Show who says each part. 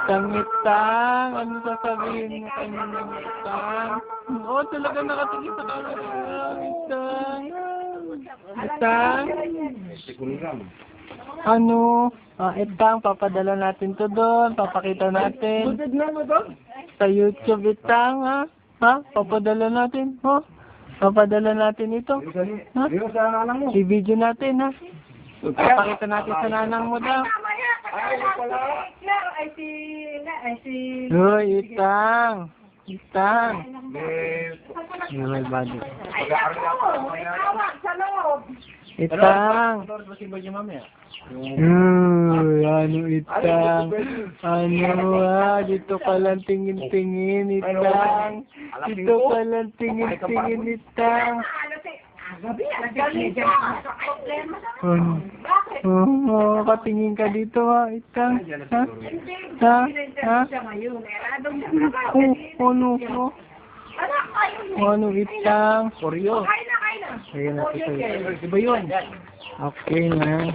Speaker 1: Itang, ano sasabihin mo kanina, Itang? Oo, talaga nakatingin sa camera. Itang. Itang. Ano? Itang, papadala natin to doon. Papakita natin. Sa YouTube, Itang, ha? Ha? Papadala natin, ha? Papadala natin ito. Ha? I-video natin, ha? Papakita natin sa nanang mo daw. Hoy, Itang. Itang. May body. Itang. Ano Itang? Ano dito ka lang tingin-tingin, Itang. Dito ka lang tingin-tingin, Itang. Katingin ka dito ha, Itang. Ha? Ha? Ano Itang? Koryo. Ayan na ito. Diba yun? Okay na.